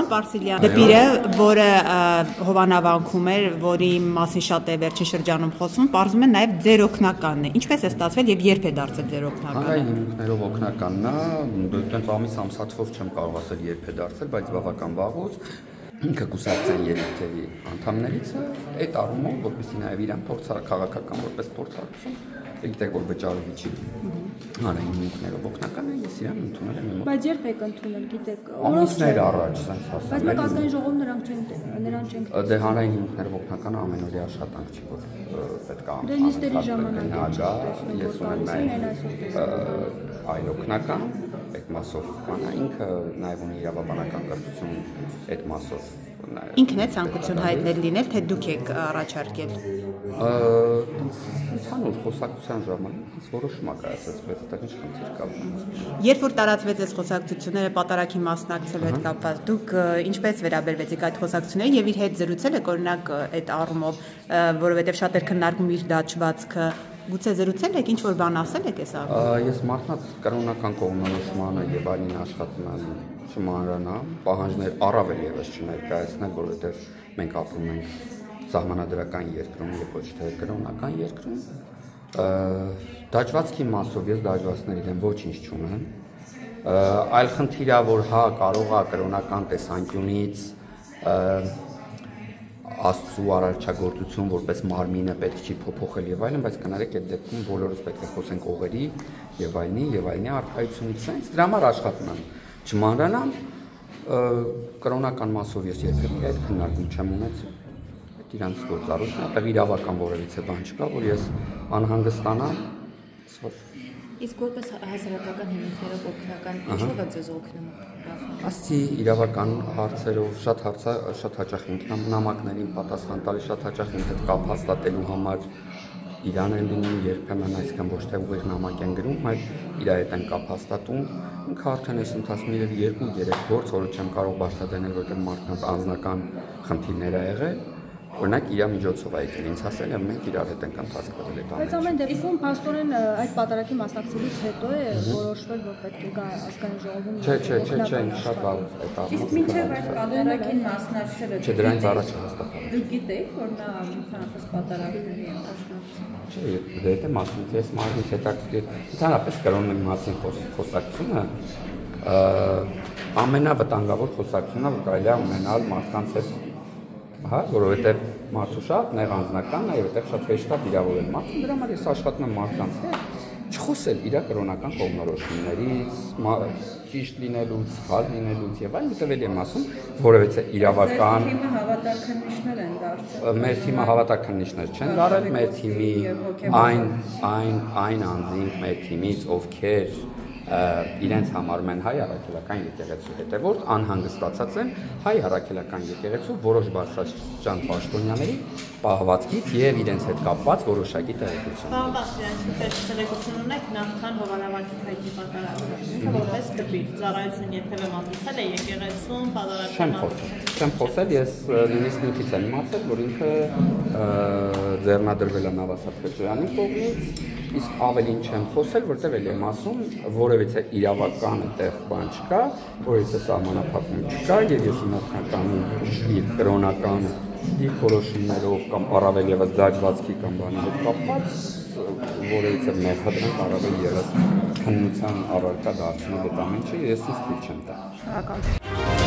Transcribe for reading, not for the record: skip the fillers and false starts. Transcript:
պարոն Պարսիլյան, դպիրը, որը հովանավանքում էր, որի մասին շատ է վերջին շրջանում խոսում, պարզվում է նաև ձեր օգնականն է։ Ինչպես է ստացվել եւ երբ է դարձել ձեր օգնականը։ Հանրային հիմունքներով օգնականն է, դեռ ամսաթվով չեմ կարող ասել երբ է դարձել, բայց բավական վաղուց։ Ինքը կուսակցության երեքտեղի անդամներից է, այդ առումով, որպեսզի նաև իրան քաղաքական որպես փորձառություն, գիտեք, որ վճարովի չի հանրային հիմունքներով օգնական է, ես իրան ընդունել եմ։ Բայց երբ եք ընդունել, գիտեք, ամիսներ առաջ, ասենց ասեմ։ Բայց մեկ ազգային ժողով նրան չենք։ Դե հանրային հիմունքներով օգնականը ամենօրյա աշխատանք չի, որ պետք է Դե նիստերի ժամանակ ես ունեմ նաև այլ օգնական, այդ մասով բանը ինքը նաև ունի իրավաբանական կրթություն այդ մասով ինքն է ցանկություն հայտնել լինել, թե դուք եք առաջարկել։ Ընդհանուր խոսակցության ժամանակ որոշում ա կայացած, բայց այդտեղ ինչ խնդիր կա։ Երբ որ տարածվեց այս խոսակցությունները պատարագի մասնակցելու հետ կապված, դուք ինչպես վերաբերվեցիք այդ խոսակցություններին եւ իր հետ զրուցել եք օրինակ այդ առումով, որովհետեւ շատ էր քննարկում իր դաջվածքը, գուցե զրուցել եք, ինչ որ բան ասել եք այս առումով։ Ես մարդկանց կրոնական կողմնորոշմանը եւ այլին աշխատանքն չմանրանամ, պահանջներ առավել եւս չներկայացնել, որովհետեւ մենք ապրում ենք սահմանադրական երկրում եւ ոչ թե կրոնական երկրում։ Դաջվածքի մասով ես դաջվածների դեմ ոչինչ չունեմ։ Այլ խնդիրը, որ հա կարող է կրոնական տեսանկյունից Աստծո արարչագործություն որպես մարմինը պետք չի փոփոխել եւ այլն, բայց կներեք այդ դեպքում բոլորս պետք է խոսենք օղերի եւ այլնի առկայությունից, sense դրա համար աշխատում եմ չմանրանամ կրոնական մասով ես երբեք այդ քննարկում չեմ ունեցել այդ իրանց գործառույթն է, այդտեղ իրավական որևիցե բան չկա, որ ես անհանգստանամ Իսկ որպես հասարակական հիմունքներով օգնական ինչով է ձեզ օգնում Աստծի իրավական հարցերով շատ հաճախ նամակներին պատասխան տալիս, շատ հաճախ ինձ հետ կապ հաստատելու համար իրան են լինում, երբեմն այսքան ոչ թե ուղիղ նամակ են գրում, այլ իր հետ են կապ հաստատում։ Ինքը արդեն այս ընթացքում 2-3 գործ, որը չեմ կարող բարձրացնել, որտեղ մարդկանց անձնական խնդիրներ ա եղել։ Օրինակ իր միջոցով եկել ինձ ասել եմ մենք իրար հետ ենք ընթացքվել այդ ամենը։ Բայց ամեն դեպքում փաստորեն այդ պատարագի մասնակցելուց հետո է որոշվել որ պետք է գա ազգային ժողովում։ Չէ, շատ լավ այդ առումով։ Իսկ մինչև այդ պատարագին մասնակցելը Չէ, դրանից առաջ հաստատվել։ Դուք գիտեիք որ նա ընդհանրապես պատարագների է մասնակցում։ Չէ, դե մասնակցել ես մարմնից հետաքրքիր ընդհանրապես կրոնի մասին խոսակցությունը ամենավտանգավոր խոսակցությունն է, որ կարելի է ունենալ մարդկանց հետ Հա, որովհետև մարդու շատ նեղ անձնական է, այդտեղ շատ հեշտ է դիրավորել մարդուն, դրա համար ես աշխատում եմ մարդկանց հետ չխոսել իր կրոնական կողմնորոշումներից, ճիշտ լինելուց, սխալ լինելուց եւ այլն, հետեւել եմ ասում, որովհետեւ իրավական թիմը հավատաքննիչներ են դարձել։ Մեր թիմը հավատաքննիչներ չեն դարել, մեր թիմի այն անձինք մեր թիմից, ովքեր իրենց համարում են հայ առաքելական եկեղեցու հետևորդ, անհանգստացած են հայ առաքելական եկեղեցու որոշ բարձրաստիճան պաշտոնյաների պահվածքից եւ իրենց հետ կապված որոշակի տեղեկություն։ Պարոն Պարսիլյան, ինչպես ցելեկություն ունեք նախքան հովանավանքի հայտնի պատարագը։ Ինքը որպես դպիր ծառայություն երբևէ մատուցել է եկեղեցուն, պատարագի Չեմ խոսել, ես նույնիսկ նույնից եմ իմացել, որ ինքը ձեռնադրվել է Նավասարդ Պետրոյանի կողմից, իսկ ավելին չեմ խոսել, որտեղ էլ եմ ասում, որևիցե իրավական այդտեղ բան չկա, որևիցե սահմանափակում չկա, եւ ես նախնականին իր կրոնական դիրքորոշումներով կամ առավել եւս դաջվածքի կամ բանի հետ կապված որևիցե մեղադրանք առավել եւս քննության առարկա դարձնել այդ ամենը ես ինձ թույլ չեմ տա։ Շնորհակալ